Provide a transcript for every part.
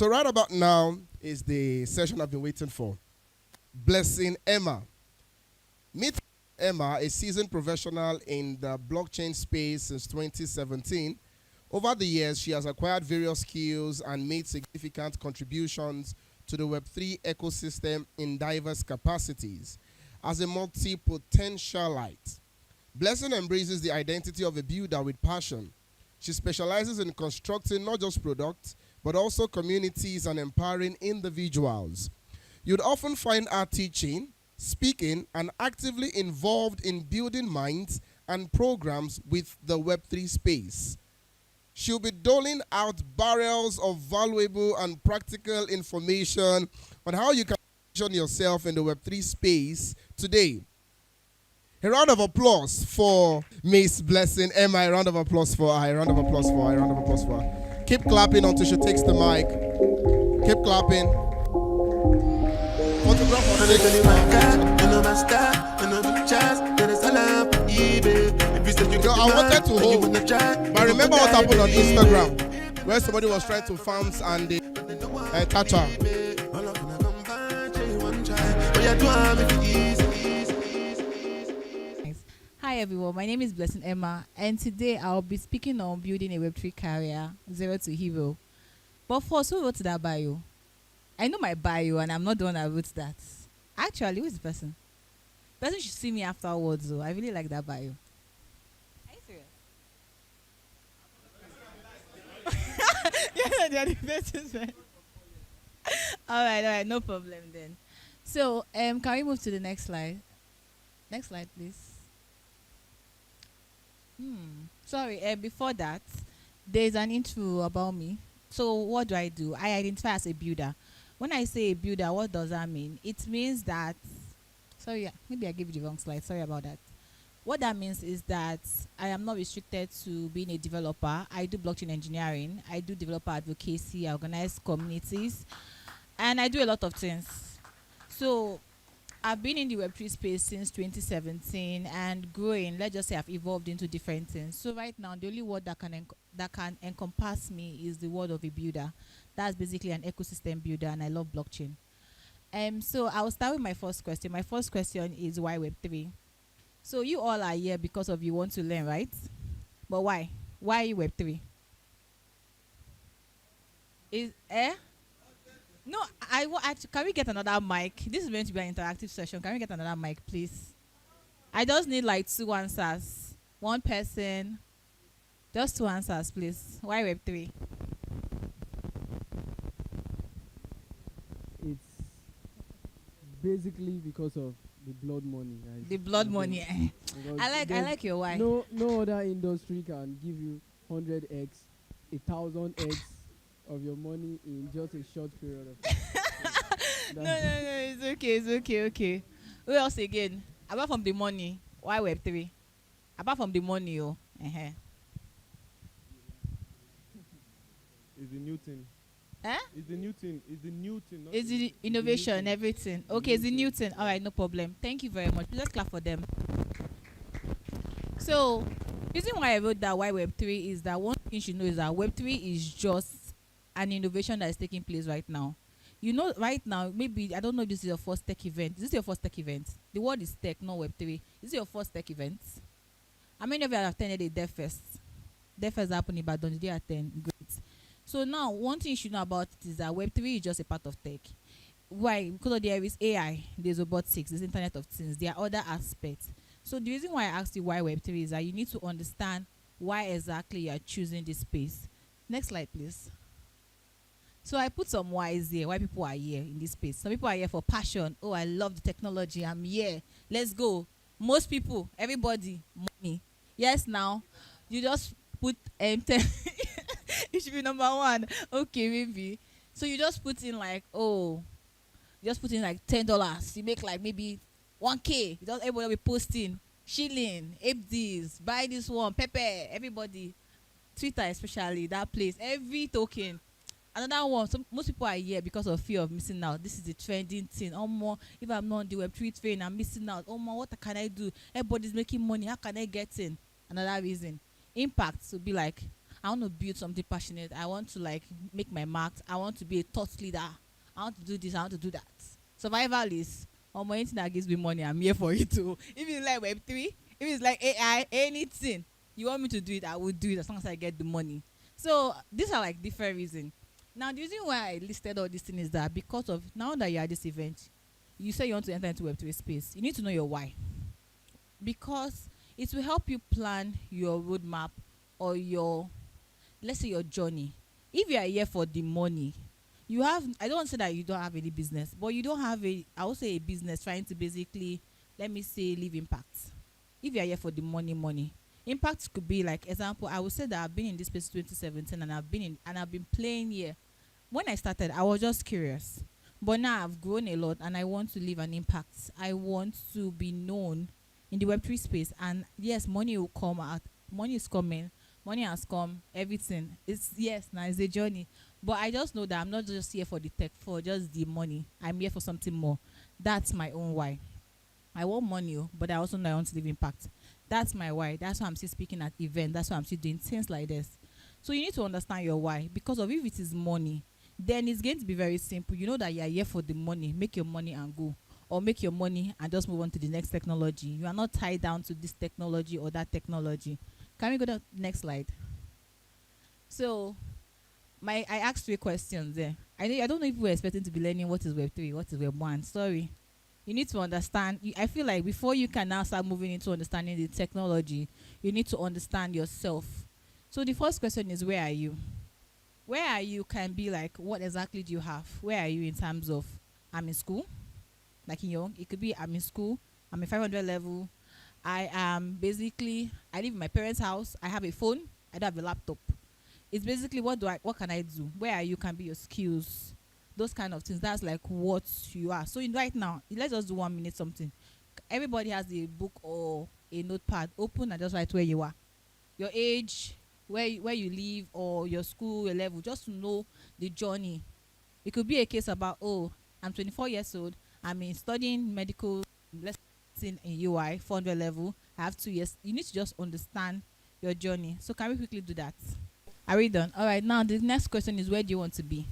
So right about now is the session I've been waiting for. Blessing Emah. Meet Emah, a seasoned professional in the blockchain space since 2017. Over the years, she has acquired various skills and made significant contributions to the Web3 ecosystem in diverse capacities. As a multi-potentialite, Blessing embraces the identity of a builder with passion. She specializes in constructing not just products, but also communities and empowering individuals. You'd often find her teaching, speaking, and actively involved in building minds and programs with the Web3 space. She'll be doling out barrels of valuable and practical information on how you can position yourself in the Web3 space today. A round of applause for Miss Blessing Emah. A round of applause for her. A round of applause for her. A round of applause for her. Keep clapping until she takes the mic. Keep clapping. Photograph of Yo, I wanted to hold, but remember what happened on Instagram, where somebody was trying to farm and they catch her. Hi everyone, my name is Blessing Emah, and today I'll be speaking on building a Web3 career, zero to hero. But first, who wrote that bio? I know my bio, and I'm not the one that wrote that. Actually, who is the person? The person should see me afterwards, though. I really like that bio. Are you serious? Yeah, they are the best. All right, no problem then. So, can we move to the next slide? Next slide, please. Sorry, before that, there's an intro about me. So what do? I identify as a builder. When I say a builder, what does that mean? It means that, sorry, maybe I gave you the wrong slide. Sorry about that. What that means is that I am not restricted to being a developer. I do blockchain engineering. I do developer advocacy. I organize communities. And I do a lot of things. So I've been in the Web3 space since 2017 and growing. Let's just say I've evolved into different things. So right now, the only word that can encompass me is the word of a builder. That's basically an ecosystem builder, and I love blockchain. So I'll start with my first question. My first question is why Web3? So you all are here because of you want to learn, right? But why? Why Web3? No, can we get another mic? This is going to be an interactive session. Can we get another mic, please? I just need like 2 answers. One person. Just 2 answers, please. Why Web3? It's basically because of the blood money. The blood money. I like your why. No other industry can give you 100x, 1,000x of your money in just a short period of time. No, it's okay. Who else again? Apart from the money, why Web3? Apart from the money, It's the new thing. It's the new thing. It's the new thing. It's the innovation, everything. Okay, it's the new thing. All right, no problem. Thank you very much. Let's clap for them. So, the reason why I wrote that why Web3 is that one thing you should know is that Web3 is just an innovation that is taking place right now. You know, right now, maybe, I don't know if this is your first tech event. Is this your first tech event? The word is tech, not Web3. Is it your first tech event? How many of you have attended a Dev Fest? Dev Fest happened in Ibadan. Did you attend? Great. So now, one thing you should know about it is that Web3 is just a part of tech. Why? Because there is AI, there's robotics, there's Internet of Things, there are other aspects. So the reason why I asked you why Web3 is that you need to understand why exactly you are choosing this space. Next slide, please. So I put some whys here, why people are here in this space. Some people are here for passion. Oh, I love the technology. I'm here. Let's go. Most people, everybody, money. Yes, now, you just put it should be number 1. Okay, maybe. So you just put in like, $10. You make like maybe 1K. Everybody will be posting. Shilling, APDs, buy this one, Pepe, everybody. Twitter especially, that place, every token. Another one, most people are here because of fear of missing out. This is the trending thing. If I'm not on the Web3 train, I'm missing out. What can I do? Everybody's making money. How can I get in? Another reason. Impact will be like, I want to build something passionate. I want to like make my mark. I want to be a thought leader. I want to do this. I want to do that. Survival is anything that gives me money. I'm here for it too. If it's like Web3, if it's like AI, anything you want me to do it, I will do it as long as I get the money. So these are like different reasons. Now the reason why I listed all these things is that because of now that you're at this event, you say you want to enter into Web3 space. You need to know your why, because it will help you plan your roadmap or your, let's say, your journey. If you are here for the money, you have, I don't want to say that you don't have any business, but you don't have I would say a business trying to basically, let me say, leave impact. If you are here for the money, impact could be like, example, I would say that I've been in this space 2017 and I've been playing here. When I started, I was just curious, but now I've grown a lot and I want to leave an impact. I want to be known in the Web3 space, and yes, money will come out. Money is coming. Money has come. Everything. It's, yes, now it's a journey. But I just know that I'm not just here for the tech, for just the money. I'm here for something more. That's my own why. I want money, but I also know I want to leave impact. That's my why. That's why I'm still speaking at events. That's why I'm still doing things like this. So you need to understand your why, because of if it is money, then it's going to be very simple. You know that you're here for the money. Make your money and go. Or make your money and just move on to the next technology. You are not tied down to this technology or that technology. Can we go to the next slide? So, I asked 3 questions there. I don't know if we're expecting to be learning what is Web3, what is Web1. Sorry. You need to understand. I feel like before you can now start moving into understanding the technology, you need to understand yourself. So the first question is, where are you? Where are you can be like, what exactly do you have? Where are you in terms of, I'm in school? Like in your, it could be I'm in school, I'm in 500 level, I am basically, I live in my parents' house, I have a phone, I don't have a laptop. It's basically what can I do? Where are you can be your skills, those kind of things. That's like what you are. So right now, let's just do 1 minute something. Everybody has a book or a notepad. Open and just write where you are, your age, where you live, or your school, your level, just to know the journey. It could be a case about, oh, I'm 24 years old. I'm studying medical, let's say in UI, 400 level. I have 2 years. You need to just understand your journey. So can we quickly do that? Are we done? All right. Now the next question is, where do you want to be?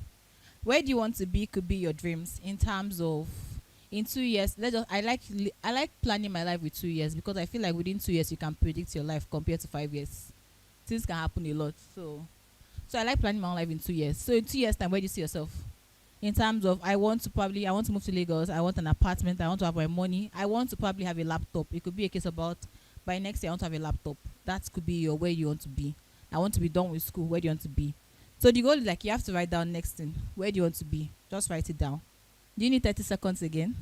Where do you want to be could be your dreams in terms of, in 2 years. I like planning my life with 2 years, because I feel like within 2 years you can predict your life compared to 5 years. Things can happen a lot. So I like planning my own life in 2 years. So in 2 years time, where do you see yourself? In terms of, I want to move to Lagos. I want an apartment. I want to have my money. I want to probably have a laptop. It could be a case about, by next year I want to have a laptop. That could be your where you want to be. I want to be done with school. Where do you want to be? So the goal is like, you have to write down next thing. Where do you want to be? Just write it down. Do you need 30 seconds again?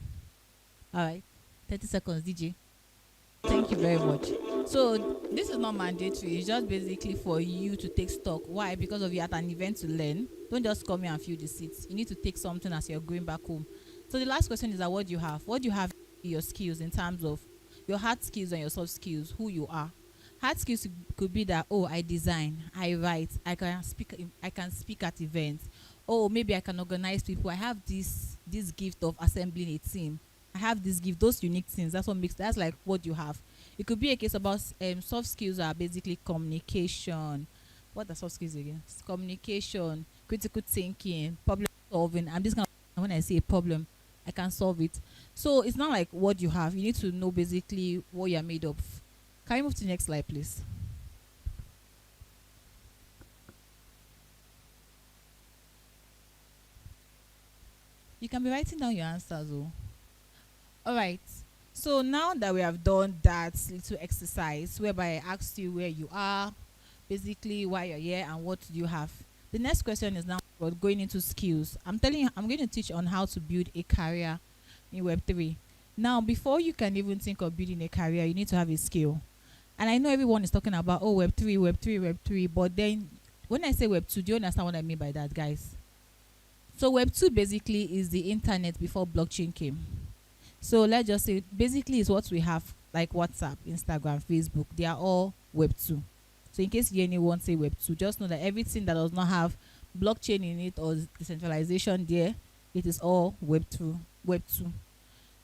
All right. 30 seconds, DJ. Thank you very much. So this is not mandatory. It's just basically for you to take stock. Why? Because of you at an event to learn. Don't just come here and fill the seats. You need to take something as you're going back home. So the last question is that, what do you have? What do you have in your skills in terms of your hard skills and your soft skills, who you are? Hard skills could be that, oh, I design, I write, I can speak at events. Oh, maybe I can organize people. I have this gift of assembling a team. I have this gift, those unique things. That's like what you have. It could be a case about soft skills are basically communication. What are soft skills again? Communication, critical thinking, problem solving. I'm just gonna, when I say a problem, I can solve it. So it's not like what you have. You need to know basically what you're made of. Can you move to the next slide, please? You can be writing down your answers, though. All right. So now that we have done that little exercise whereby I asked you where you are, basically why you're here, and what do you have, the next question is now about going into skills. I'm telling you, I'm going to teach on how to build a career in Web3. Now, before you can even think of building a career, you need to have a skill. And I know everyone is talking about, oh, Web3, but then when I say Web2, do you understand what I mean by that, guys? So Web2 basically is the internet before blockchain came. So let's just say, basically is what we have, like WhatsApp, Instagram, Facebook. They are all Web2. So in case anyone say Web2, just know that everything that does not have blockchain in it or decentralization there, it is all Web2.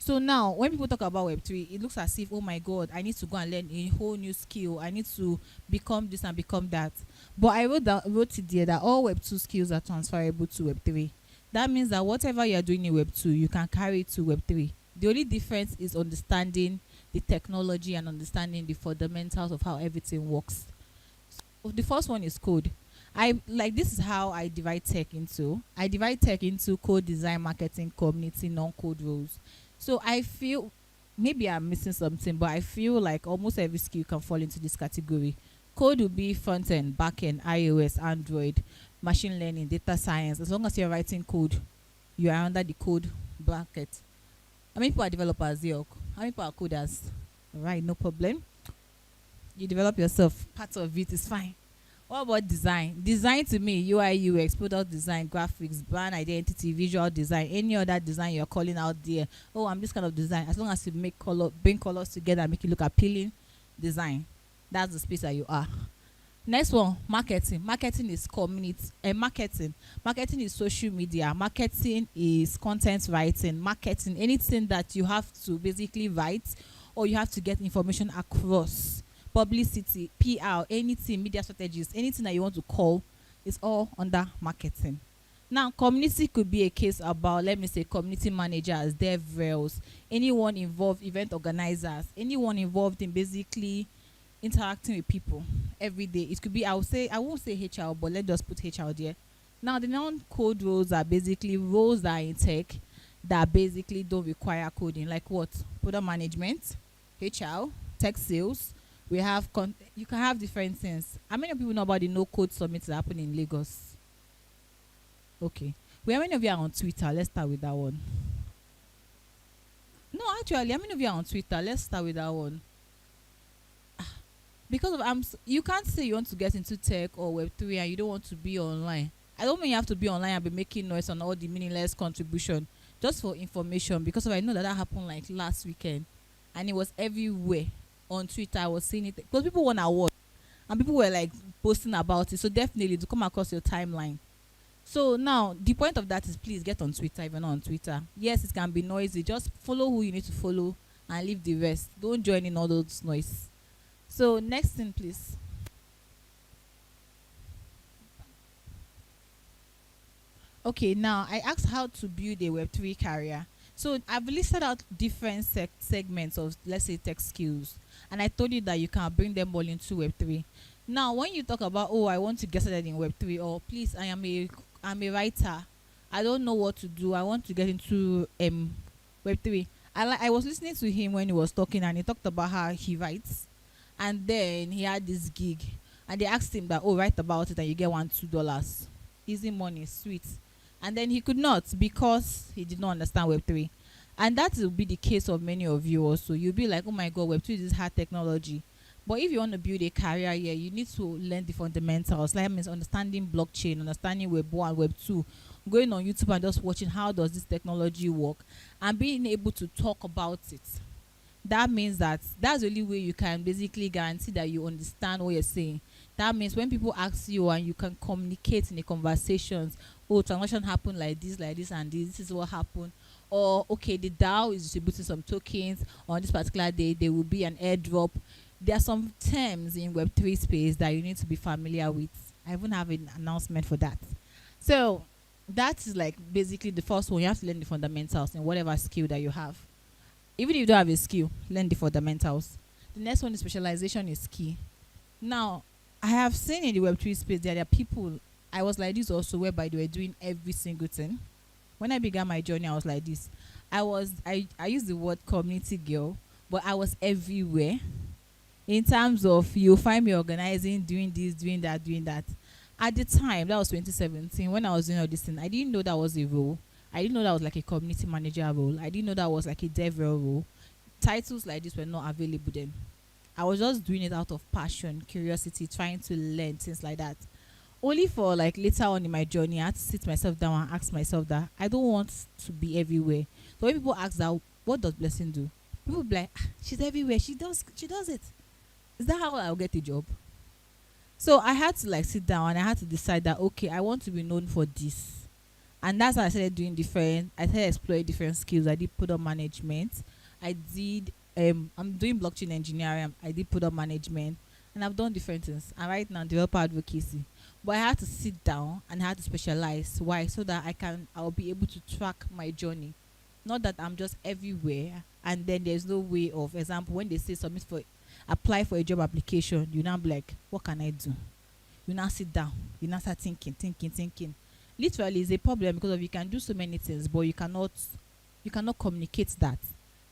So now, when people talk about Web3, it looks as if, oh my God, I need to go and learn a whole new skill. I need to become this and become that. But I wrote it there that all Web2 skills are transferable to Web3. That means that whatever you are doing in Web2, you can carry it to Web3. The only difference is understanding the technology and understanding the fundamentals of how everything works. So the first one is code. This is how I divide tech into. I divide tech into code, design, marketing, community, non-code roles. So I feel maybe I'm missing something, but I feel like almost every skill can fall into this category. Code will be front end, back end, iOS, Android, machine learning, data science. As long as you're writing code, you are under the code bracket. How many people are developers here? How many people are coders? Right, no problem. You develop yourself. Part of it is fine. What about design? Design to me, UI, UX, product design, graphics, brand identity, visual design, any other design you're calling out there. Oh, I'm this kind of design. As long as you bring colors together, make it look appealing, design. That's the space that you are. Next one, marketing. Marketing is community and marketing. Marketing is social media. Marketing is content writing. Marketing, anything that you have to basically write or you have to get information across. Publicity, PR, anything, media strategies, anything that you want to call is all under marketing. Now, community could be a case about, let me say, community managers, DevRels, anyone involved, event organizers, anyone involved in basically interacting with people every day. It could be, I won't say HR, but let's just put HR there. Now, the non-code roles are basically roles that are in tech that basically don't require coding, like what? Product management, HR, tech sales. We have you can have different things. How many people know about the no code summit that happened in Lagos? Okay. How many of you are on Twitter? Let's start with that one. No, actually, how many of you are on Twitter? Let's start with that one. Because you can't say you want to get into tech or Web3 and you don't want to be online. I don't mean you have to be online and be making noise on all the meaningless contribution just for information, because I know that happened like last weekend and it was everywhere. On Twitter, I was seeing it because people want to watch and people were like posting about it. So definitely to come across your timeline. So now the point of that is, please get on Twitter if you're not on Twitter. Yes, it can be noisy. Just follow who you need to follow and leave the rest. Don't join in all those noise. So next thing, please. Okay, now I asked how to build a Web3 career. So I've listed out different segments of, let's say, tech skills, and I told you that you can bring them all into Web3. Now, when you talk about, oh, I want to get started in Web3, or please, I'm a writer, I don't know what to do, I want to get into Web3. I was listening to him when he was talking, and he talked about how he writes, and then he had this gig, and they asked him that, oh, write about it, and you get $2. Easy money, sweet. And then he could not, because he did not understand Web3. And that will be the case of many of you also. You'll be like, oh my God, Web2 is hard technology. But if you want to build a career here, you need to learn the fundamentals. Like, means understanding blockchain, understanding Web 1, Web 2, going on YouTube and just watching how does this technology work and being able to talk about it. That means that's the only way you can basically guarantee that you understand what you're saying. That means when people ask you and you can communicate in the conversations, oh, transaction happened like this, and this is what happened. Or, okay, the DAO is distributing some tokens on this particular day, there will be an airdrop. There are some terms in Web3 space that you need to be familiar with. I even have an announcement for that. So that is like basically the first one. You have to learn the fundamentals in whatever skill that you have. Even if you don't have a skill, learn the fundamentals. The next one is specialization is key. Now, I have seen in the Web3 space that there are people, I was like this also, whereby they were doing every single thing. When I began my journey, I was like this. I used the word community girl, but I was everywhere. In terms of, you'll find me organizing, doing this, doing that. At the time, that was 2017, when I was doing all this thing, I didn't know that was a role. I didn't know that was like a community manager role. I didn't know that was like a dev role. Titles like this were not available then. I was just doing it out of passion, curiosity, trying to learn, things like that. Only for like later on in my journey, I had to sit myself down and ask myself that I don't want to be everywhere. So when people ask that, what does Blessing do? People be like, she's everywhere. She does it. Is that how I'll get a job? So I had to like sit down and I had to decide that, okay, I want to be known for this. And that's how I started doing I started exploring different skills. I did product management. I did I'm doing blockchain engineering. I did product management, and I've done different things. And right now, developer advocacy. But I had to sit down and I had to specialize. Why? So that I'll be able to track my journey. Not that I'm just everywhere and then there's no way of example when they say apply for a job application, you now be like, what can I do? You now sit down, you now start thinking. Literally it's a problem because of you can do so many things, but you cannot communicate that.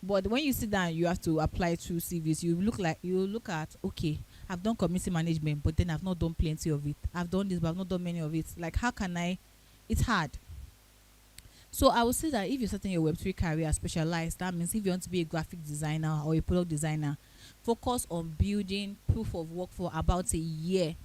But when you sit down, you have to apply through CVs. You look at, okay, I've done community management, but then I've not done plenty of it. I've done this, but I've not done many of it. Like, how can I? It's hard. So I would say that if you're starting your Web3 career specialized, that means if you want to be a graphic designer or a product designer, focus on building proof of work for about a year.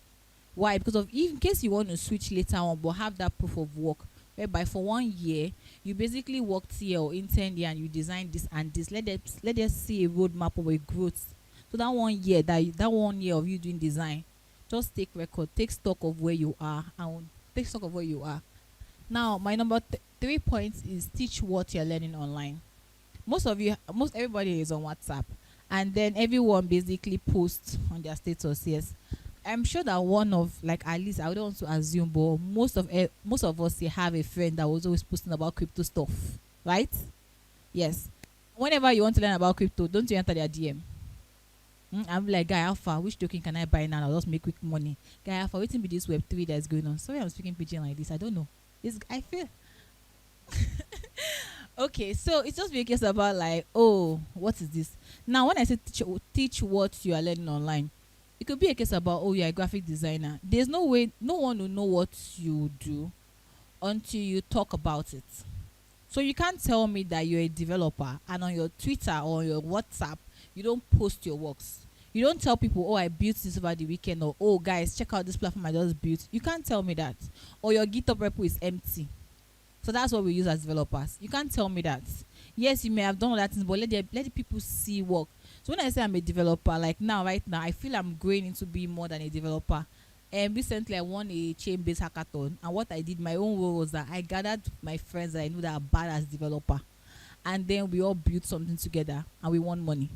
Why? Because in case you want to switch later on, but have that proof of work, whereby for 1 year you basically worked here or interned here and you designed this and this. Let us see a roadmap of a growth. So that 1 year, that 1 year of you doing design, just take record, take stock of where you are, and take stock of where you are. Now, my number 3 points is teach what you're learning online. Most everybody is on WhatsApp, and then everyone basically posts on their status. Yes, I'm sure that one of, like, at least I don't want to assume, but most of us here have a friend that was always posting about crypto stuff, right? Yes. Whenever you want to learn about crypto, don't you enter their DM? I'm like, guy alpha, which token can I buy now? I'll just make quick money. Guy alpha, waiting be this Web3 that's going on. Sorry, I'm speaking pidgin like this. I don't know. I feel okay. So it's just be a case about like, oh, what is this? Now, when I say teach what you are learning online, it could be a case about, oh, you're a graphic designer. There's no way, no one will know what you do until you talk about it. So you can't tell me that you're a developer and on your Twitter or on your WhatsApp you don't post your works. You don't tell people, oh, I built this over the weekend, or, oh, guys, check out this platform I just built. You can't tell me that. Or your GitHub repo is empty. So that's what we use as developers. You can't tell me that. Yes, you may have done all that things, but let the people see work. So when I say I'm a developer, like right now, I feel I'm growing into being more than a developer. And recently I won a chain-based hackathon, and what I did, my own role was that I gathered my friends that I knew that are bad as developer, and then we all built something together and we won money.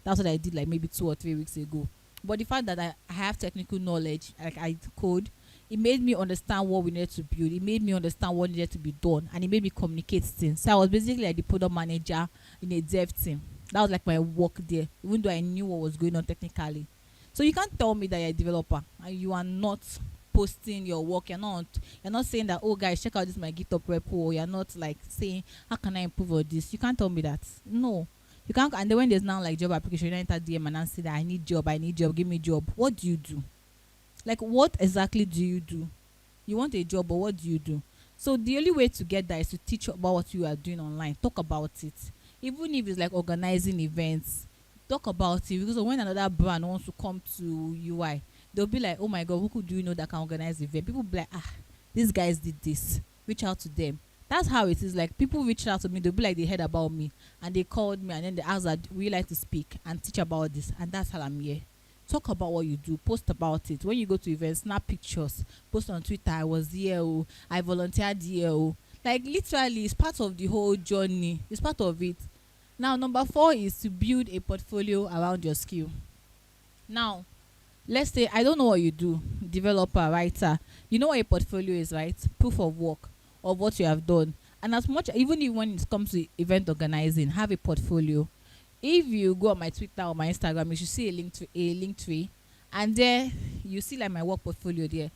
That's what I did like maybe 2 or 3 weeks ago. But the fact that I have technical knowledge, like I code, it made me understand what we needed to build. It made me understand what needed to be done, and it made me communicate things. So I was basically like the product manager in a dev team. That was like my work there, even though I knew what was going on technically. So you can't tell me that you're a developer and you are not posting your work. You're not saying that, oh, guys, check out this my GitHub repo. You're not like saying, how can I improve on this? You can't tell me that. No. You can't. And then when there's now like job application, you enter DM and say that I need job, give me job. What do you do? Like, what exactly do you do? You want a job, but what do you do? So the only way to get that is to teach about what you are doing online. Talk about it. Even if it's like organizing events, talk about it. Because when another brand wants to come to UI, they'll be like, oh my God, who could do that can organize event? People be like, these guys did this. Reach out to them. That's how it is. Like, people reach out to me, they'll be like, they heard about me and they called me and then they asked that we like to speak and teach about this, and that's how I'm here. Talk about what you do, post about it. When you go to events, snap pictures, post on Twitter, I was here, I volunteered here. Like, literally, it's part of the whole journey. It's part of it. Now, number 4 is to build a portfolio around your skill. Now, let's say I don't know what you do, developer, writer. You know what a portfolio is, right? Proof of work of what you have done. And as much, even if when it comes to event organizing, have a portfolio. If you go on my Twitter or my Instagram, you should see a link tree, and there you see like my work portfolio there.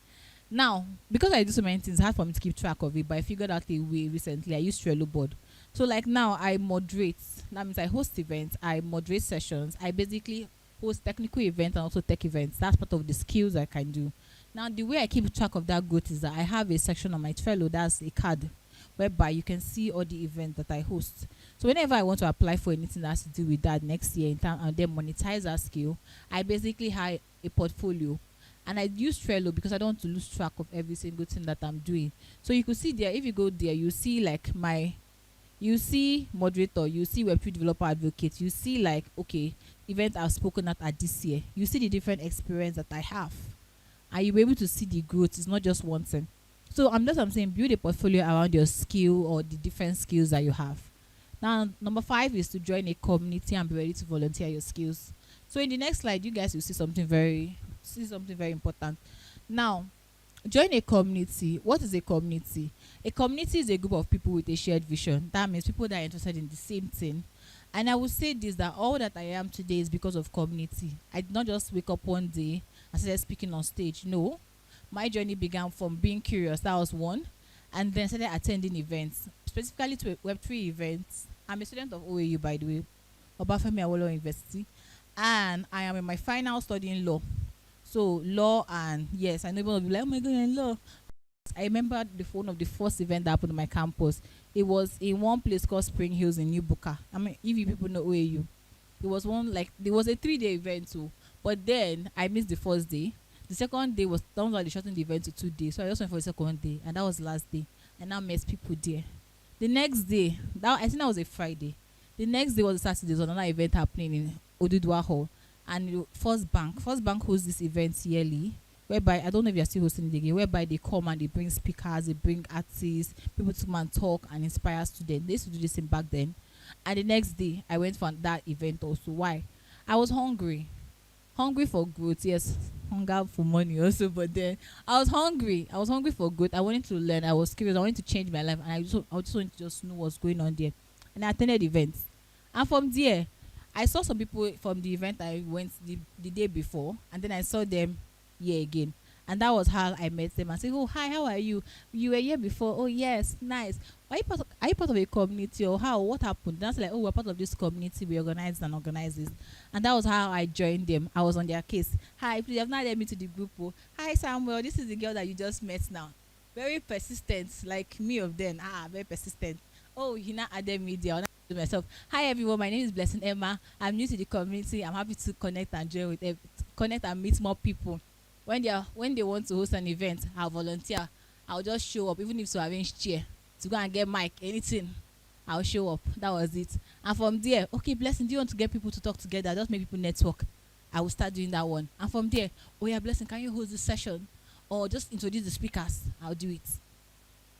Now, because I do so many things, it's hard for me to keep track of it, but I figured out a way recently. I use Trello board. So like now I moderate. That means I host events, I moderate sessions, I basically host technical events and also tech events. That's part of the skills I can do. Now, the way I keep track of that growth is that I have a section on my Trello, that's a card, whereby you can see all the events that I host. So whenever I want to apply for anything that has to do with that next year and then monetize that skill, I basically have a portfolio. And I use Trello because I don't want to lose track of every single thing that I'm doing. So you could see there, if you go there, you see like you see moderator, you see Web3 developer advocate, you see like, okay, events I've spoken at this year. You see the different experience that I have. And you'll be able to see the growth. It's not just one thing. So I'm saying build a portfolio around your skill or the different skills that you have. Now, number 5 is to join a community and be ready to volunteer your skills. So in the next slide, you guys will see something very important. Now, join a community. What is a community? A community is a group of people with a shared vision. That means people that are interested in the same thing. And I would say this, that all that I am today is because of community. I did not just wake up one day and started speaking on stage. No. My journey began from being curious. That was one. And then started attending events, specifically to Web3 events. I'm a student of OAU, by the way, Obafemi Awolowo University. And I am in my final studying law. So law, and yes, I know people will be like, oh my god, in law. I remember one of the first event that happened on my campus. It was in one place called Spring Hills in New Buka. I mean, if you people know OAU, it was there was a 3-day event too. But then I missed the first day. The second day was done by shortening the event to 2 days. So I just went for the second day, and that was the last day. And now met people there. The next day, I think that was a Friday. The next day was a Saturday. There was another event happening in Odudua Hall. And First Bank hosts this event yearly, whereby, I don't know if you're still hosting it again, whereby they come and they bring speakers, they bring artists, people to come and talk and inspire students. They used to do this thing back then. And the next day, I went for that event also. Why? I was hungry for growth. Yes, hunger for money also, but then I was hungry for growth. I wanted to learn. I was curious. I wanted to change my life, and I just wanted to just know what's going on there. And I attended events, and from there I saw some people from the event I went the day before, and then I saw them here again. And that was how I met them. I said, oh, hi, how are you? You were here before. Oh, yes, nice. Are you part of a community, or how? What happened? And I was like, oh, we're part of this community. We organize this. And that was how I joined them. I was on their case. Hi, please, you have not added me to the group. Oh. Hi, Samuel. This is the girl that you just met now. Very persistent, like me of then. Very persistent. Oh, you now added me there. To myself. Hi, everyone. My name is Blessing Emah. I'm new to the community. I'm happy to connect and meet more people. When they want to host an event, I'll volunteer. I'll just show up, even if to arrange chair, to go and get mic, anything. I'll show up. That was it. And from there, okay, Blessing, do you want to get people to talk together? Just make people network. I will start doing that one. And from there, oh yeah, Blessing, can you host this session? Or just introduce the speakers. I'll do it.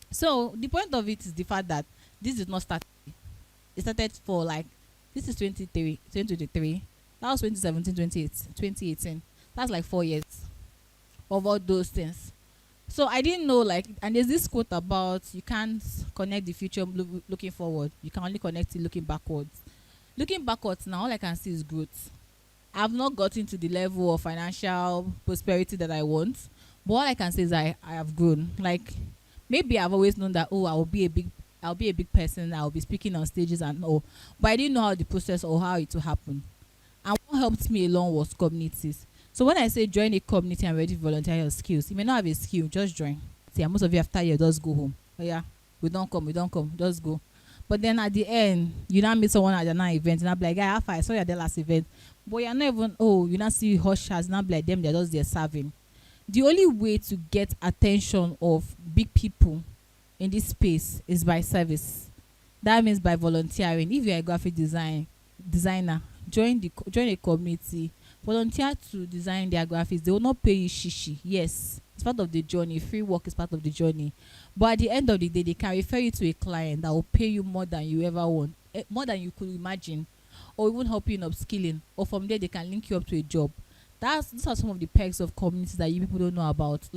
So the point of it is the fact that this did not start. It started for this is 2023. That was 2017, 2018. That's like 4 years of all those things. So I didn't know, and there's this quote about you can't connect the future looking forward. You can only connect it looking backwards. Looking backwards now, all I can see is growth. I've not gotten to the level of financial prosperity that I want, but all I can say is I have grown. Maybe I've always known that, oh, I'll be a big person. I'll be speaking on stages and all, but I didn't know how the process or how it will happen. And what helped me along was communities. So when I say join a community and ready to volunteer your skills, you may not have a skill, just join. See, most of you after you just go home. Oh yeah, we don't come, just go. But then at the end, you now meet someone at another event, and I'm like, I saw you at the last event, but you're not even, you now see hushers, not like them, they're just there serving. The only way to get attention of big people in this space is by service. That means by volunteering. If you're a graphic designer, join a community, volunteer to design their graphics. They will not pay you shishi. Yes, it's part of the journey. Free work is part of the journey. But at the end of the day, they can refer you to a client that will pay you more than you ever want, more than you could imagine, or even help you in upskilling. Or from there, they can link you up to a job. These are some of the perks of communities that you people don't know about.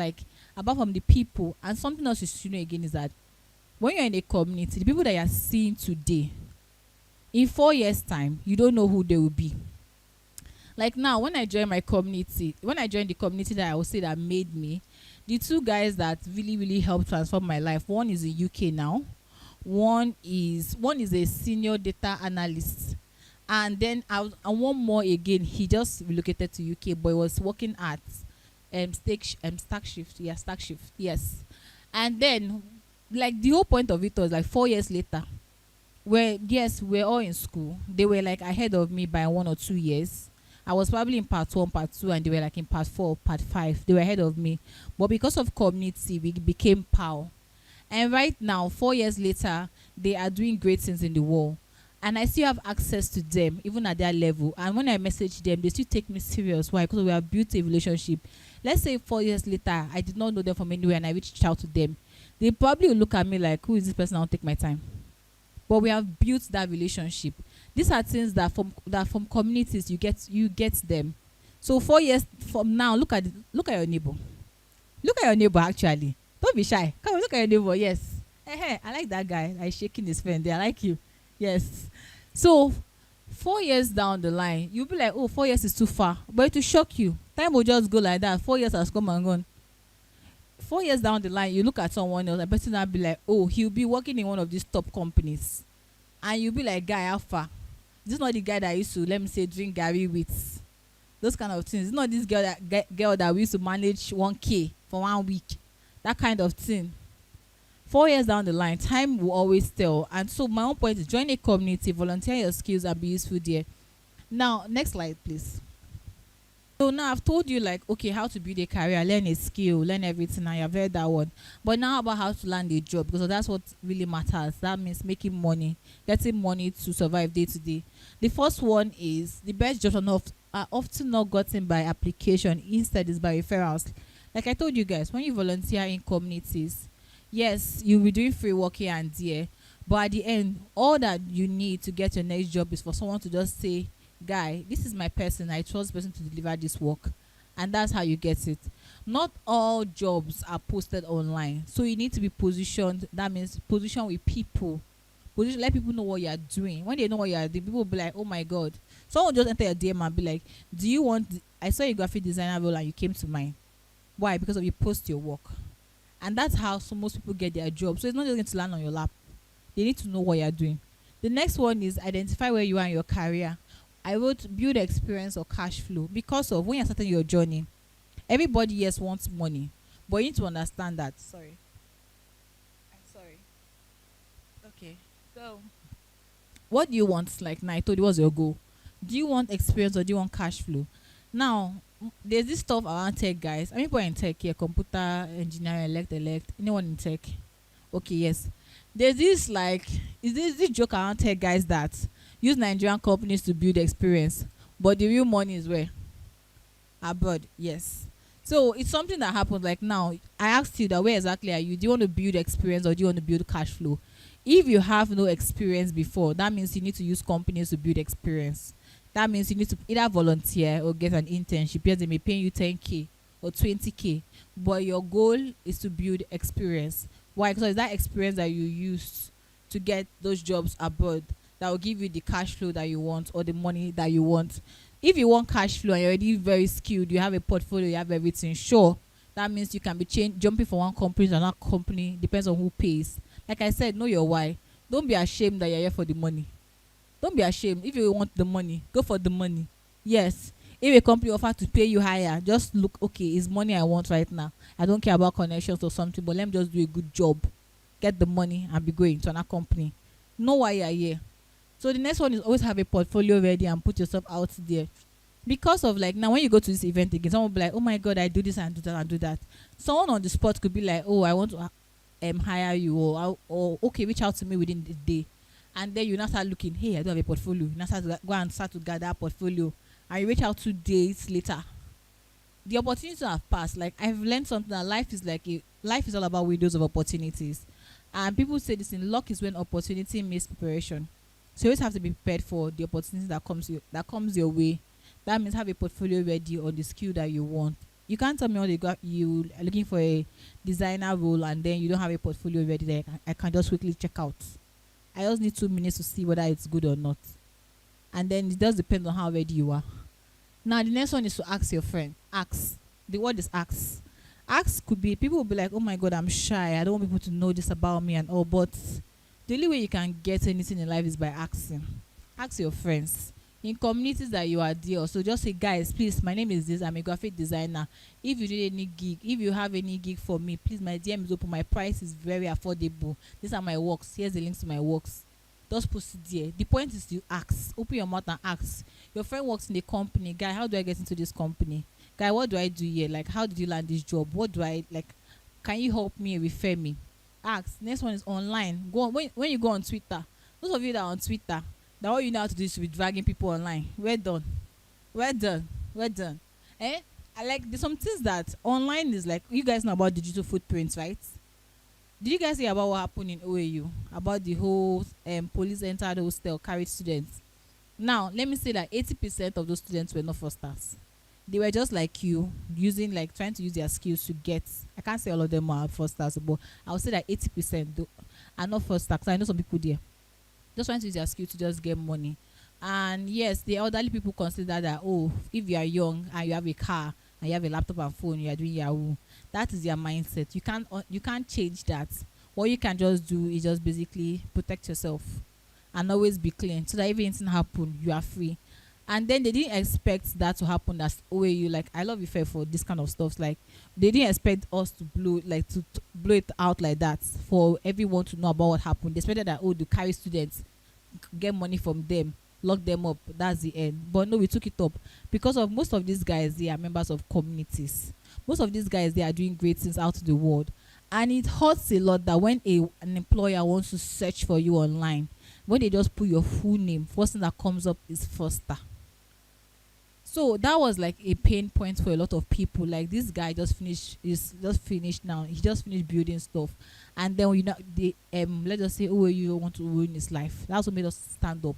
Apart from the people, and something else you should know again is that when you're in a community, the people that you're seeing today, in 4 years' time, you don't know who they will be. Like now, when I joined the community that I would say that made me, the 2 guys that really, really helped transform my life, one is in UK now, one is a senior data analyst, and then one more again, he just relocated to UK, but he was working at Stack Shift, yes. And then, the whole point of it was 4 years later, we're all in school. They were ahead of me by 1 or 2 years. I was probably in part 1, part 2, and they were in part 4, part 5. They were ahead of me. But because of community, we became pal. And right now, 4 years later, they are doing great things in the world. And I still have access to them, even at their level. And when I message them, they still take me serious. Why? Because we have built a relationship. Let's say 4 years later, I did not know them from anywhere and I reached out to them. they probably will look at me like, who is this person? I'll take my time. But we have built that relationship. These are things that from communities you get them. So 4 years from now, look at your neighbor. Look at your neighbor actually. Don't be shy. Come on, look at your neighbor. Yes. Hey, I like that guy. Like shaking his friend there. I like you. Yes. So 4 years down the line, you'll be like, oh, 4 years is too far. But it will shock you. Time will just go like that. 4 years has come and gone. 4 years down the line, you look at someone else, and person will be like, oh, he'll be working in one of these top companies. And you'll be like, guy, how far? This is not the guy that used to, let me say, drink Gary with. Those kind of things. It's not this girl that we used to manage 1K for 1 week. That kind of thing. 4 years down the line, time will always tell. And so my own point is join a community, volunteer your skills, and be useful there. Now, next slide, please. So now I've told you like, okay, how to build a career, learn a skill, learn everything, and you've heard that one. But now about how to land a job, because that's what really matters. That means making money, getting money to survive day to day. The first one is the best jobs are often not gotten by application. Instead, is by referrals. Like I told you guys, when you volunteer in communities, yes, you'll be doing free work here and there. But at the end, all that you need to get your next job is for someone to just say, guy, this is my person. I trust this person to deliver this work. And that's how you get it. Not all jobs are posted online. So you need to be positioned. That means position with people. Let people know what you are doing. When they know what you are doing, people will be like, oh my God. Someone just enter your DM and be like, do you want, I saw your graphic designer role and you came to mine. Why? Because of you post your work. And that's how most people get their job. So it's not just going to land on your lap. They need to know what you are doing. The next one is identify where you are in your career. I wrote build experience or cash flow. Because of when you're starting your journey, everybody, yes, wants money. But you need to understand that. Sorry. Okay. So, what do you want? Like now, I told you, what's your goal? Do you want experience or do you want cash flow? Now, there's this stuff around tech, guys. I mean, people in tech here, computer engineering, elect. Anyone in tech? Okay, yes. There's this this joke around tech, guys, that use Nigerian companies to build experience, but the real money is where? Abroad, yes. So it's something that happens. Like now, I asked you that where exactly are you? Do you want to build experience or do you want to build cash flow? If you have no experience before, that means you need to use companies to build experience. That means you need to either volunteer or get an internship. Yes, they may pay you 10K or 20K, but your goal is to build experience. Why? Because it's that experience that you use to get those jobs abroad that will give you the cash flow that you want or the money that you want. If you want cash flow and you're already very skilled, you have a portfolio, you have everything, sure, that means you can be jumping from one company to another company, depends on who pays. Like I said, know your why. Don't be ashamed that you're here for the money. Don't be ashamed. If you want the money, go for the money. Yes. If a company offers to pay you higher, just look, okay, it's money I want right now. I don't care about connections or something, but let me just do a good job. Get the money and be going to another company. Know why you're here. So the next one is always have a portfolio ready and put yourself out there. Because of like now when you go to this event again, someone will be like, oh my God, I do this and do that and do that. Someone on the spot could be like, oh, I want to hire you, or okay, reach out to me within the day. And then you now start looking, hey, I do have a portfolio. You now start to gather a portfolio. And you reach out 2 days later. The opportunities have passed. Like I've learned something that life is all about windows of opportunities. And people say this in luck is when opportunity meets preparation. So you always have to be prepared for the opportunity that comes your way. That means have a portfolio ready on the skill that you want. You can't tell me you are looking for a designer role and then you don't have a portfolio ready that I can just quickly check out. I just need 2 minutes to see whether it's good or not. And then it does depend on how ready you are. Now the next one is to ask your friend. Ask. The word is ask. Ask could be, people will be like, oh my God, I'm shy. I don't want people to know this about me and all. But the only way you can get anything in life is by asking. Ask your friends. In communities that you are there, so just say, guys, please, my name is this, I'm a graphic designer. If you need any gig, if you have any gig for me, please, my DM is open, my price is very affordable. These are my works, here's the links to my works. Just post it there. The point is to ask. Open your mouth and ask. Your friend works in a company. Guy, how do I get into this company? Guy, what do I do here? Like, how did you land this job? What do I, like, can you help me, refer me? Ask. Next one is online. Go on, when you go on Twitter, those of you that are on Twitter, that all you know how to do is to be dragging people online. We're done. I like, there's some things that online is like, you guys know about digital footprints, right? Did you guys hear about what happened in OAU? About the whole police entered the hostel, carried students. Now, let me say that 80% of those students were not firsters. They were just like you, using like trying to use their skills to get. I can't say all of them are firsters, but I would say that 80% are not firsters. I know some people there just trying to use their skill to just get money. And yes, the elderly people consider that, oh, if you are young and you have a car and you have a laptop and phone, you are doing Yahoo. That is their mindset. You can't change that. What you can just do is just basically protect yourself and always be clean, so that if anything happen, you are free. And then they didn't expect that to happen. That's OAU. Like, I love you fair for this kind of stuff. Like, they didn't expect us to blow, like to blow it out like that for everyone to know about what happened. They expected that, oh, the carry students, get money from them, lock them up, that's the end. But no, we took it up because of most of these guys, they are members of communities. Most of these guys, they are doing great things out to the world. And it hurts a lot that when an employer wants to search for you online, when they just put your full name, first thing that comes up is Foster. So that was like a pain point for a lot of people. Like, this guy is just finished now. He just finished building stuff, and then they let's just say, oh, you want to ruin his life. That's what made us stand up.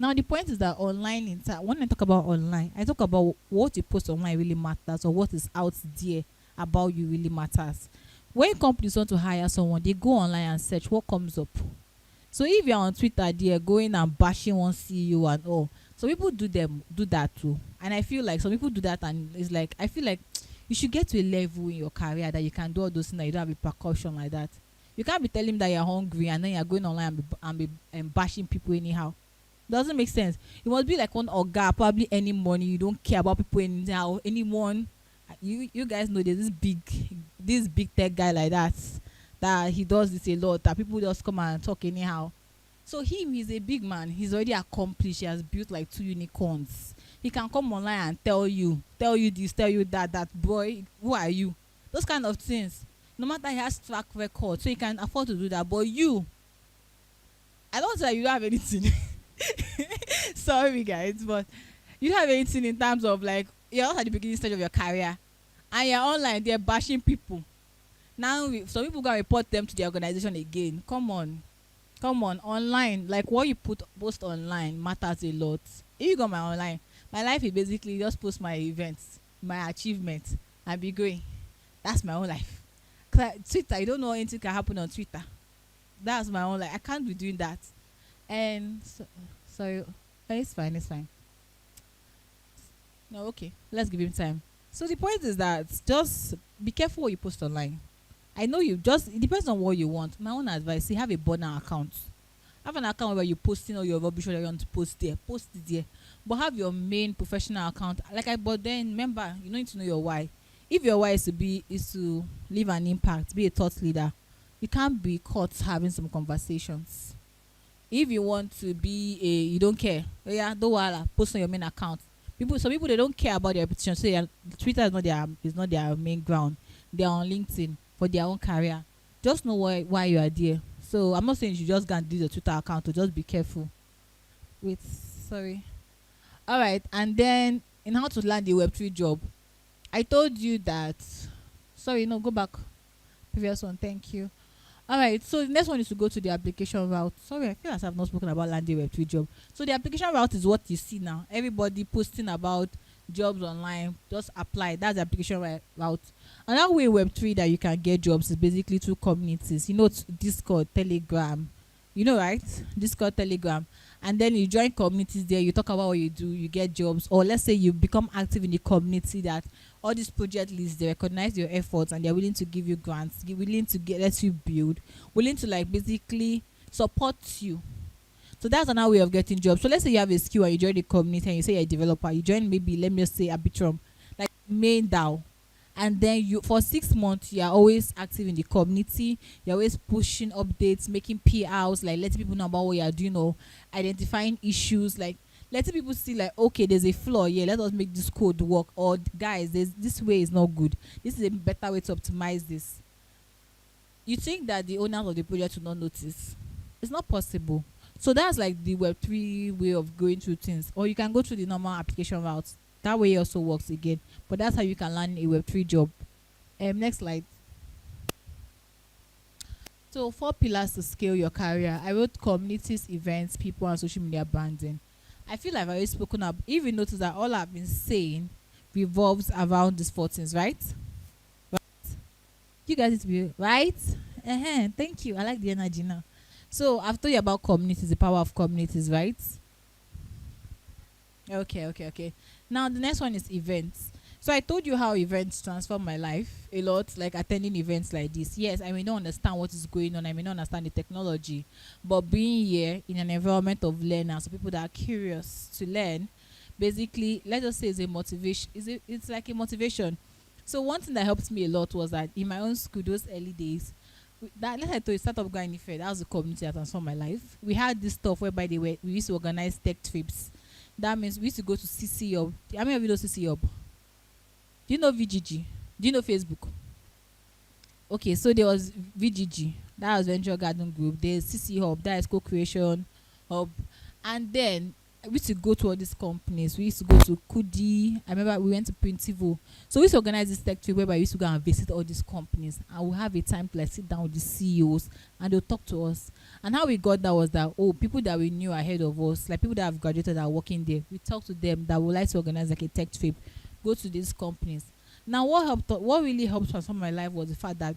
Now the point is that online, when I talk about online, I talk about what you post online really matters, or what is out there about you really matters. When companies want to hire someone, they go online and search what comes up. So if you're on Twitter there going and bashing one CEO and all, some people do that too. And I feel like some people do that, and it's like, I feel like you should get to a level in your career that you can do all those things, that you don't have repercussion like that. You can't be telling them that you're hungry and then you're going online and bashing people anyhow. Doesn't make sense. It must be like one orga, probably any money. You don't care about people anyhow. Anyone. You guys know there's this big tech guy like that he does this a lot, that people just come and talk anyhow. So he's a big man. He's already accomplished. He has built like 2 unicorns. He can come online and tell you this, tell you that boy, who are you? Those kind of things. No matter, he has track record, so he can afford to do that. But I don't say that you don't have anything. Sorry guys, but you don't have anything in terms of, like, you're not at the beginning stage of your career and you're online there bashing people. Now some people gonna report them to the organization again. Come on, online, like what you post online matters a lot. If you got my online, my life is basically just post my events, my achievements, and be going. That's my own life. Twitter, you don't know anything can happen on Twitter. That's my own life. I can't be doing that. And so it's fine. No, okay, let's give him time. So the point is that just be careful what you post online. I know it depends on what you want. My own advice: have a burner account. Have an account where you're posting all your rubbish that you want to post it there. But have your main professional account. But then remember, you need to know your why. If your why is to leave an impact, be a thought leader, you can't be caught having some conversations. If you want to be you don't care, don't worry, post on your main account. Some people, they don't care about their reputation. So Twitter is not their main ground. They are on LinkedIn for their own career. Just know why you are there. So I'm not saying you just go and do your Twitter account, to just be careful. Wait, sorry. All right, and then in how to land a Web3 job, I told you that. Sorry, no, go back. Previous one, thank you. All right, so the next one is to go to the application route. Sorry, I feel as I've not spoken about landing a Web3 job. So the application route is what you see now. Everybody posting about jobs online. Just apply. That's the application route. Another way Web3 that you can get jobs is basically through communities. Discord, Telegram. Right? Discord, Telegram. And then you join communities there. You talk about what you do. You get jobs. Or let's say you become active in the community, that all these project leads, they recognize your efforts and they're willing to give you grants, willing to let you build, willing to basically support you. So that's another way of getting jobs. So let's say you have a skill and you join the community and you say you're a developer. You join, maybe, let me just say, Arbitrum, like main DAO. And then for 6 months, you are always active in the community. You're always pushing updates, making PRs, like letting people know about what you're doing, or identifying issues, like letting people see, okay, there's a flaw here, let us make this code work, or guys, this way is not good, this is a better way to optimize this. You think that the owners of the project will not notice? It's not possible. So that's like the Web3 way of going through things. Or you can go through the normal application route. That way also works again. But that's how you can land a Web3 job. Next slide. So 4 pillars to scale your career. I wrote communities, events, people, and social media branding. I feel like I've already spoken up. If you notice that all I've been saying revolves around these 4 things, right? Right? You guys need to be right. Thank you. I like the energy now. So I've told you about communities, the power of communities, right? Okay. Now the next one is events. So I told you how events transform my life a lot, like attending events like this. Yes, I may not understand what is going on, I may not understand the technology, but being here in an environment of learners, so people that are curious to learn, basically, let us say, is a motivation. It's like a motivation. So one thing that helped me a lot was that in my own school, those early days, that let I told you, startup guy in Ife, that was the community that transformed my life. We had this stuff whereby we used to organize tech trips. That means we used to go to CC Hub. How many of you know CC Hub? Do you know VGG? Do you know Facebook? Okay, so there was VGG. That was Venture Garden Group. There's CC Hub. That is Co-Creation Hub. And then we used to go to all these companies. We used to go to Kudi. I remember we went to Printivo. So we used to organize this tech trip whereby we used to go and visit all these companies. And we have a time to like sit down with the CEOs and they'll talk to us. And how we got that was that, people that we knew ahead of us, like people that have graduated that are working there, we talked to them that would like to organize like a tech trip, go to these companies. Now what really helped transform my life was the fact that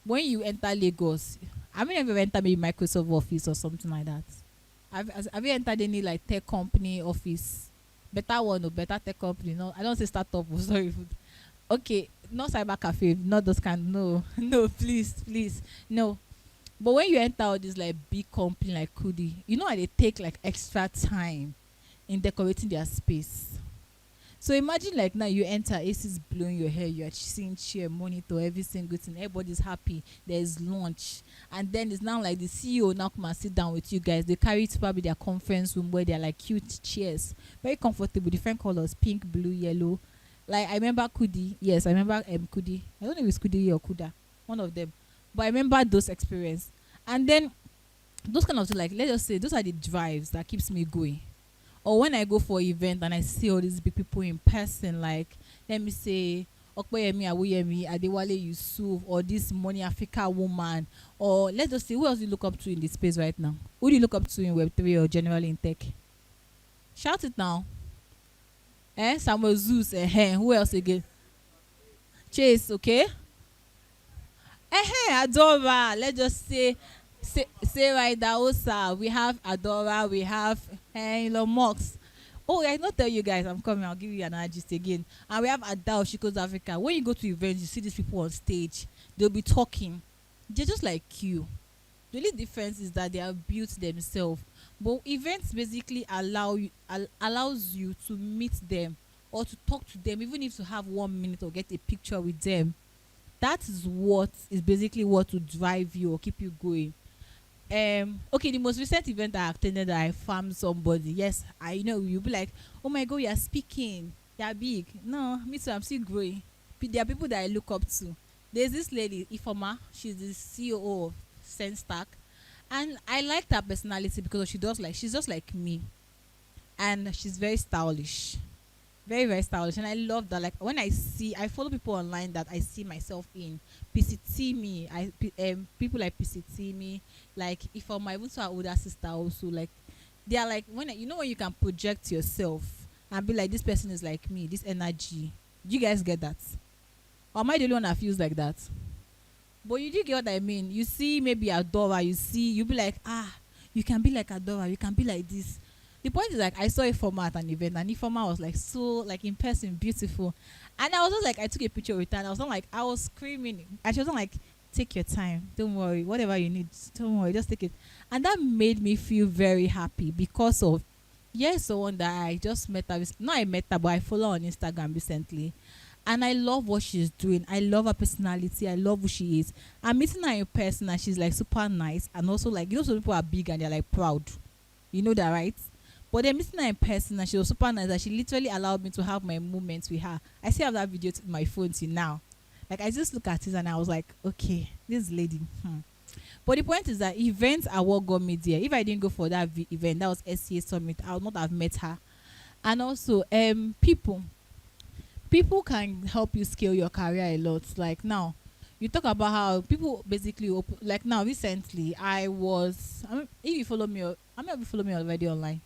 when you enter Lagos, I mean, have you ever entered maybe Microsoft office or something like that? Have you entered any like tech company office? Better one or better tech company? No, I don't say startup. Sorry. Okay, not cyber cafe, not those kind. No, no, please, no. But when you enter all this like big company like Kudi, you know how they take like extra time in decorating their space. So imagine like now you enter, AC's blowing your hair, you are seeing chair, monitor, every single thing, everybody's happy, there's lunch. And then it's now like the CEO now come and sit down with you guys. They carry it to probably their conference room where they're like cute chairs, very comfortable, different colors, pink, blue, yellow. Like I remember Kudi, yes, I remember Kudi. I don't know if it's Kudi or Kuda, one of them. But I remember those experience. And then those kind of things, like let's just say those are the drives that keeps me going. Or when I go for an event and I see all these big people in person, like let me say Okpeyemi Awuyemi, Adewale Yusuf, or this Money Africa woman, or let's just say who else do you look up to in this space right now? Who do you look up to in Web3 or generally in tech? Shout it now. Samuel Zeus, who else again? Chase, okay? Adora, let's just say right now, also, we have Adora, we have Elon Musk. Oh, I not tell you guys, I'm coming, I'll give you an gist again. And we have Adao, she goes Africa. When you go to events, you see these people on stage, they'll be talking. They're just like you. The only difference is that they have built themselves. But events basically allows you to meet them or to talk to them, even if you have 1 minute or get a picture with them. That is what is basically what will drive you or keep you going. Okay, the most recent event I attended, I farmed somebody. Yes, I know you'll be like, oh my god, you're speaking, you're big. No, me too, I'm still growing. There are people that I look up to. There's this lady, Emah, she's the CEO of SenseStack, and I liked her personality because she's just like me, and she's very stylish. Very, very stylish. And I love that. Like when I follow people online that I see myself in. PCT me. People like PCT me. Like if I'm even to her older sister also, like they are like when you can project yourself and be like, this person is like me, this energy. Do you guys get that? Or am I the only one that feels like that? But you do get what I mean. You see maybe Adora, you be like, you can be like Adora, you can be like this. The point is like I saw Ifeoma at an event and Ifeoma was like so like in person beautiful, and I was just like I took a picture with her and I was screaming and she was like, take your time, don't worry, whatever you need, don't worry, just take it. And that made me feel very happy because of someone that I just met her, not I met her but I follow her on Instagram recently, and I love what she's doing. I love her personality, I love who she is. I'm meeting her in person and she's like super nice, and also like some people are big and they're like proud, you know that, right? But they're missing her in person and she was super nice and she literally allowed me to have my moments with her. I still have that video to my phone till now. Like I just look at it and I was like, okay, this lady. But the point is that events are what got me there. If I didn't go for that event, that was SCA Summit, I would not have met her. And also, people can help you scale your career a lot. Like now, you talk about how people basically like now recently if you follow me, how many of you follow me already online.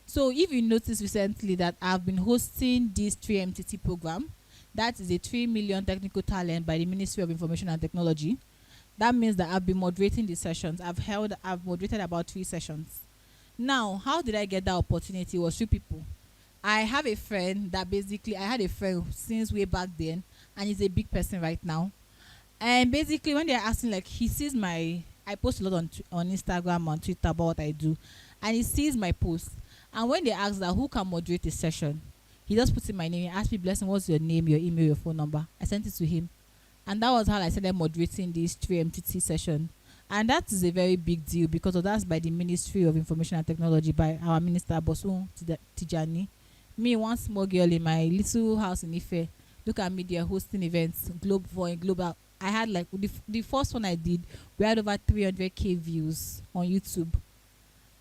So if you notice recently that I've been hosting this 3MTT program, that is a 3 million technical talent by the Ministry of Information and Technology. That means that I've been moderating these sessions. I've moderated about 3 sessions. Now, how did I get that opportunity? It was 2 people. I had a friend since way back then, and he's a big person right now. And basically, when they're asking, like, he sees I post a lot on Instagram, on Twitter about what I do, and he sees my post. And when they ask that who can moderate a session, he just puts in my name. He asked me, Blessing, what's your name, your email, your phone number? I sent it to him. And that was how I started moderating this 3MTT session. And that is a very big deal because that's by the Ministry of Information and Technology, by our Minister Bosun Tijani. Me, one small girl in my little house in Ife, look at me, they're hosting events, global. I had like, the first one I did, we had over 300k views on YouTube.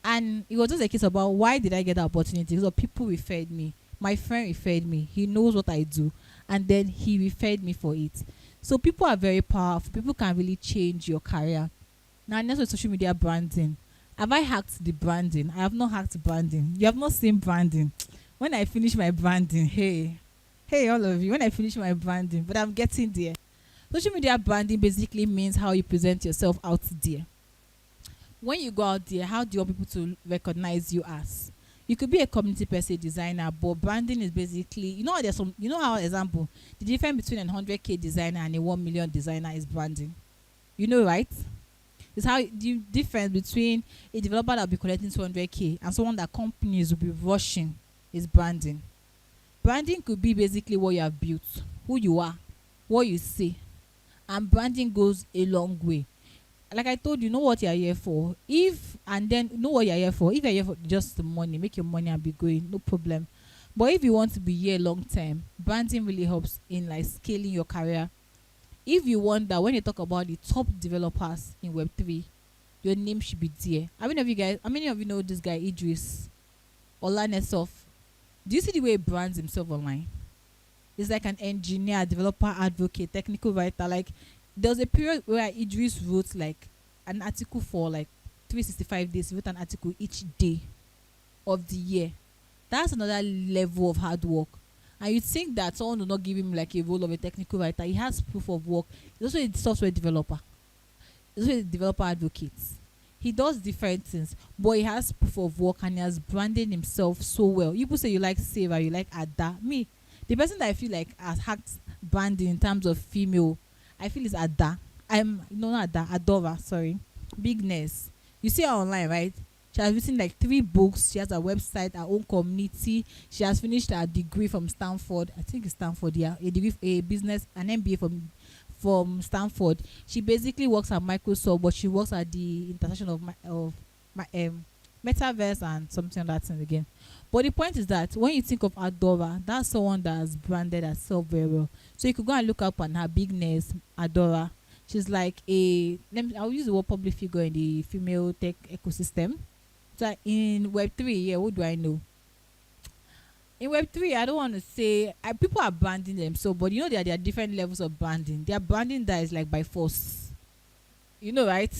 And it was just a case about why did I get that opportunity? Because people referred me. My friend referred me. He knows what I do. And then he referred me for it. So people are very powerful. People can really change your career. Now, next with social media branding. Have I hacked the branding? I have not hacked branding. You have not seen branding. When I finish my branding, hey, all of you, when I finish my branding, but I'm getting there. Social media branding basically means how you present yourself out there. When you go out there, how do you want people to recognize you as? You could be a community per se designer, but branding is basically, how example, the difference between a 100k designer and a 1 million designer is branding. You know, right? It's how the difference between a developer that will be collecting 200k and someone that companies will be rushing is branding. Branding could be basically what you have built, who you are, what you say, and branding goes a long way. Like I told you, know what you're here for. Know what you're here for. If you're here for just the money, make your money and be going, no problem. But if you want to be here long term, branding really helps in like scaling your career. If you want that, when you talk about the top developers in Web3, your name should be there. How many of you know this guy Idris Olanesof? Do you see the way he brands himself online? He's like an engineer, developer, advocate, technical writer. Like, there was a period where Idris wrote like an article for like 365 days. He wrote an article each day of the year. That's another level of hard work. And you think that someone will not give him like a role of a technical writer. He has proof of work. He's also a software developer. He's also a developer advocate. He does different things, but he has proof of work and he has branded himself so well. People say you like Sarah, you like Ada. Me, the person that I feel like has hacked branding in terms of female, I feel is Ada. Not Ada, Adora, sorry. Bigness. You see her online, right? She has written like 3 books. She has a website, her own community. She has finished her degree from Stanford. I think it's Stanford, yeah. A degree, a business, an MBA from Stanford. She basically works at Microsoft, but she works at the intersection of metaverse and something like that thing again. But the point is that when you think of Adora, that's someone that has branded herself very well. So you could go and look up on her bigness, Adora. She's like I'll use the word public figure in the female tech ecosystem. So in Web3, what do I know? In Web3, I don't want to say people are branding themselves, but there are different levels of branding. Their branding that is like by force. You know, right?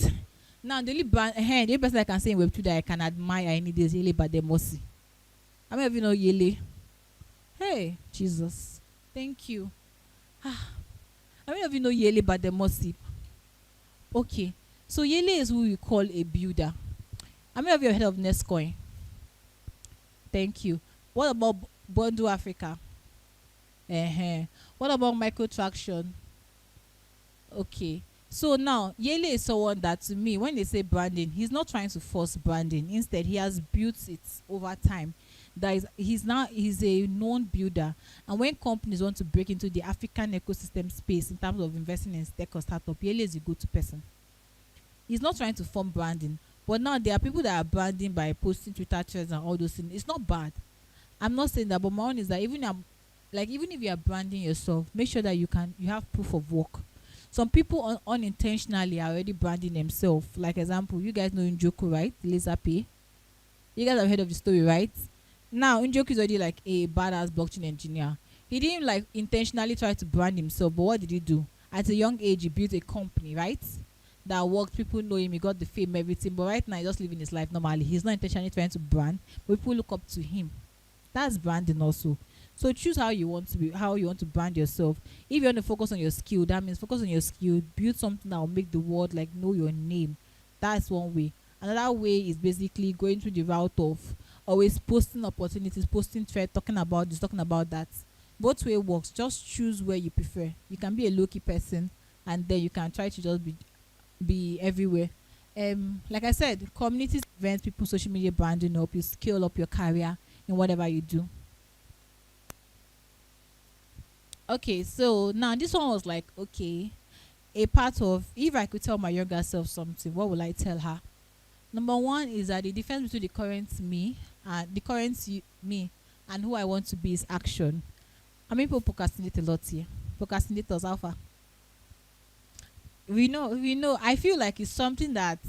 Now the only person I can say in Web2 that I can admire any day is Yele Bademosi. How many of you know Yele? Hey, Jesus. Thank you. How many of you know Yele Bademosi? Okay. So Yele is who we call a builder. How many of you have heard of Nestcoin? Thank you. What about Bondo Africa? What about microtraction? Okay. So now, Yele is someone that to me, when they say branding, he's not trying to force branding. Instead, he has built it over time. He's a known builder. And when companies want to break into the African ecosystem space in terms of investing in tech or startup, Yele is a go-to person. He's not trying to form branding. But now there are people that are branding by posting Twitter threads and all those things. It's not bad. I'm not saying that, but my own is that even if you are branding yourself, make sure that you have proof of work. Some people unintentionally are already branding themselves. Like example, you guys know Njoku, right? Laser Pay. You guys have heard of the story, right? Now Njoku is already like a badass blockchain engineer. He didn't like intentionally try to brand himself, but what did he do? At a young age, he built a company, right? That worked. People know him. He got the fame, everything. But right now, he's just living his life normally. He's not intentionally trying to brand, but people look up to him. That's branding also. So choose how you want to be, how you want to brand yourself. If you want to focus on your skill, that means focus on your skill. Build something that will make the world like know your name. That's one way. Another way is basically going through the route of always posting opportunities, posting thread, talking about this, talking about that. Both way works. Just choose where you prefer. You can be a low-key person, and then you can try to just be everywhere. Like I said, communities, events, people, social media branding up, you scale up your career in whatever you do. Okay, so now this one was like, okay, a part of, if I could tell my younger self something, what will I tell her? Number one is that the difference between the current me and the me and who I want to be is action. I mean, people procrastinate a lot here. Procrastinators, alpha. We know. I feel like it's something that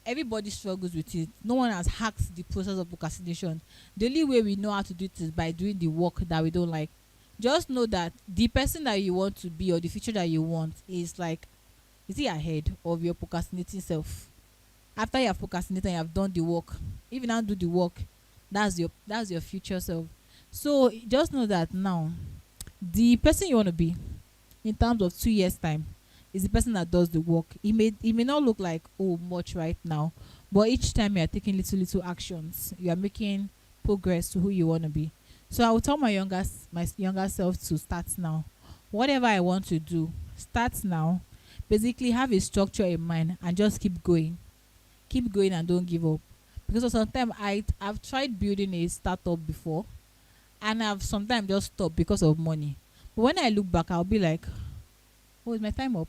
everybody struggles with it. No one has hacked the process of procrastination. The only way we know how to do it is by doing the work that we don't like. Just know that the person that you want to be or the future that you want is it ahead of your procrastinating self? After you have procrastinated and you have done the work, if you now do the work, that's your future self. So just know that now, the person you want to be in terms of 2 years time is the person that does the work. It may not look like much right now, but each time you are taking little actions, you are making progress to who you want to be. So I will tell my younger self to start now. Whatever I want to do, start now. Basically, have a structure in mind and just keep going. Keep going and don't give up. Because sometimes I've tried building a startup before, and I've sometimes just stopped because of money. But when I look back, I'll be like, oh, is my time up?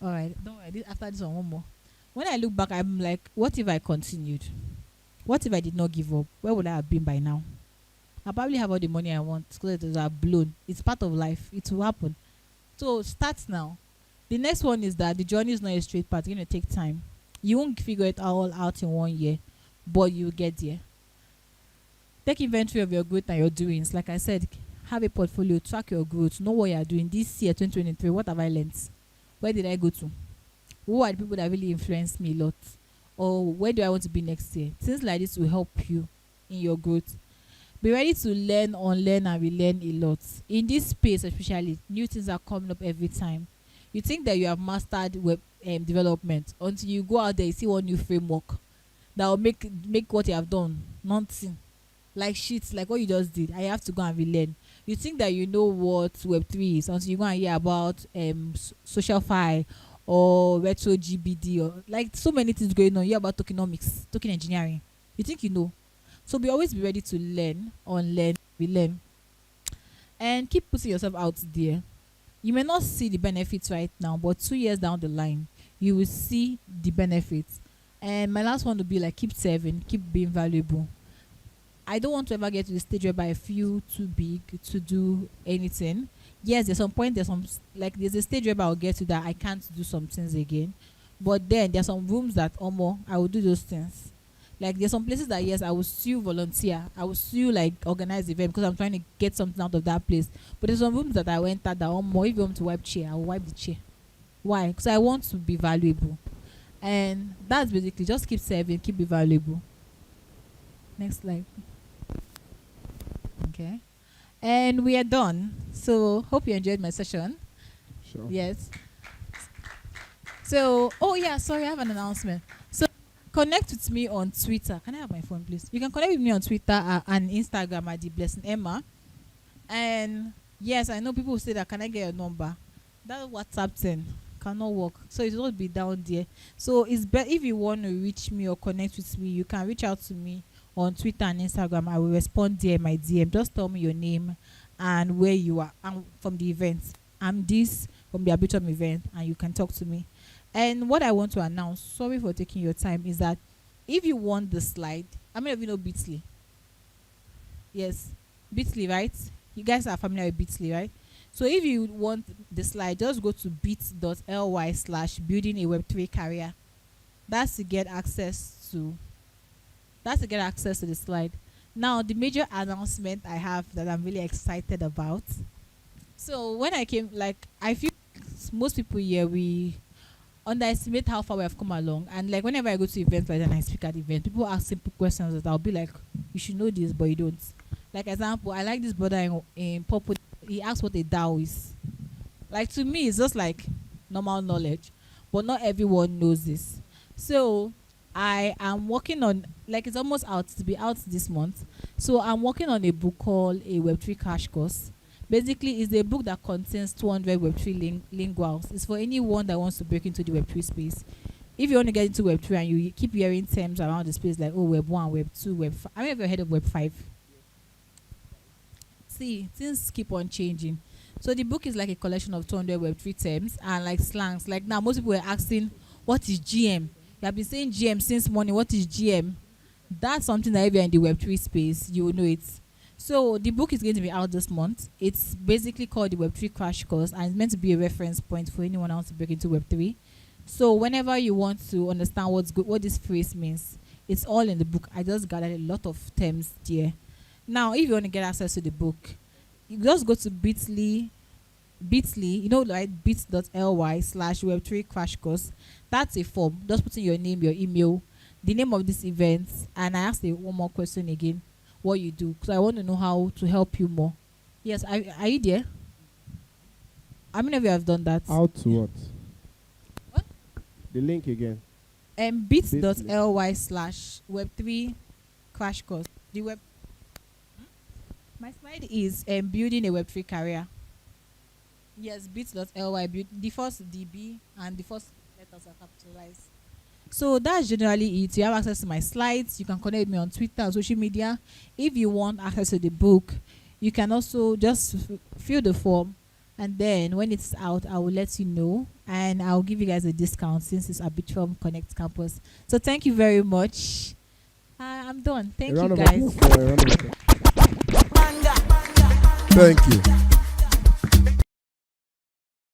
All right, don't worry. After this one more. When I look back, I'm like, what if I continued? What if I did not give up? Where would I have been by now? I probably have all the money I want because it was blown. It's part of life. It will happen. So start now. The next one is that the journey is not a straight path. It's going to take time. You won't figure it all out in 1 year, but you'll get there. Take inventory of your growth and your doings. Like I said, have a portfolio, track your growth, know what you are doing. This year, 2023, what have I learned? Where did I go to? Who are the people that really influenced me a lot? Or where do I want to be next year? Things like this will help you in your growth. Be ready to learn, unlearn, and relearn a lot. In this space especially, new things are coming up every time. You think that you have mastered web development until you go out there, you see one new framework that will make what you have done nothing. Like shit, like what you just did. I have to go and relearn. You think that you know what Web3 is until you go and hear about social fi or retro GBD or like so many things going on. You hear about tokenomics, token engineering. You think you know. So always be ready to learn, unlearn, relearn. And keep putting yourself out there. You may not see the benefits right now, but 2 years down the line, you will see the benefits. And my last one would be like keep serving, keep being valuable. I don't want to ever get to the stage whereby I feel too big to do anything. Yes, there's a stage whereby I'll get to that I can't do some things again. But then there's some rooms that I will do those things. Like there's some places that yes, I will still volunteer. I will still like organize event because I'm trying to get something out of that place. But there's some rooms that I went at that if you want to wipe chair, I will wipe the chair. Why? Because I want to be valuable. And that's basically just keep serving, keep be valuable. Next slide. Okay. And we are done. So hope you enjoyed my session. Sure. Yes. So sorry, I have an announcement. So connect with me on Twitter. Can I have my phone, please? You can connect with me on Twitter and Instagram at the Blessing Emah. And yes, I know people will say that can I get your number? That WhatsApp thing cannot work. So it will be down there. So it's better if you want to reach me or connect with me, you can reach out to me on Twitter and Instagram. I will respond there in my DM. Just tell me your name and where you are. I'm from the event. I'm this from the Arbitrum event, and you can talk to me. And what I want to announce, sorry for taking your time, is that if you want the slide, how many of you know Bitly? Yes, Bitly, right? You guys are familiar with Bitly, right? So if you want the slide, just go to bit.ly/building a Web3 career. That's to get access to the slide. Now, the major announcement I have that I'm really excited about. So when I came, like, I feel most people here, we underestimate how far we have come along. And like whenever I go to events like that and I speak at events, people ask simple questions that I'll be like, you should know this, but you don't. Like example, I like this brother in purple. He asked what a DAO is. Like to me, it's just like normal knowledge, but not everyone knows this. So I am working on, like, it's almost out to be out this month. So I'm working on a book called a Web3 Crash Course. Basically, it's a book that contains 200 Web3 linguals. It's for anyone that wants to break into the Web3 space. If you want to get into Web3 and you keep hearing terms around the space like, oh, Web 1, Web 2, Web 5. I mean, have you heard of Web 5? See, things keep on changing. So the book is like a collection of 200 Web3 terms and like slangs. Like now, most people are asking, what is GM? You have been saying GM since morning. What is GM? That's something that if you're in the Web3 space, you will know it. So the book is going to be out this month. It's basically called the Web3 Crash Course, and it's meant to be a reference point for anyone else to break into Web3. So whenever you want to understand what this phrase means, it's all in the book. I just gathered a lot of terms there. Now, if you want to get access to the book, you just go to bit.ly, you know, like bit.ly/Web3 Crash Course. That's a form. Just put in your name, your email, the name of this event, and I asked one more question again. What you do, because I want to know how to help you more. Yes, are you there? How many of you have done that? How to what? What? The link again. Bit.ly/Web3 Crash Course. The web. My slide is building a Web3 career. Yes, bit.ly. The first DB and the first letters are capitalized. So that's generally it. You have access to my slides. You can connect with me on Twitter and social media. If you want access to the book, you can also just fill the form, and then when it's out, I will let you know, and I'll give you guys a discount since it's Arbitrum Connect Campus. So thank you very much. I'm done. Thank you, guys. Thank you.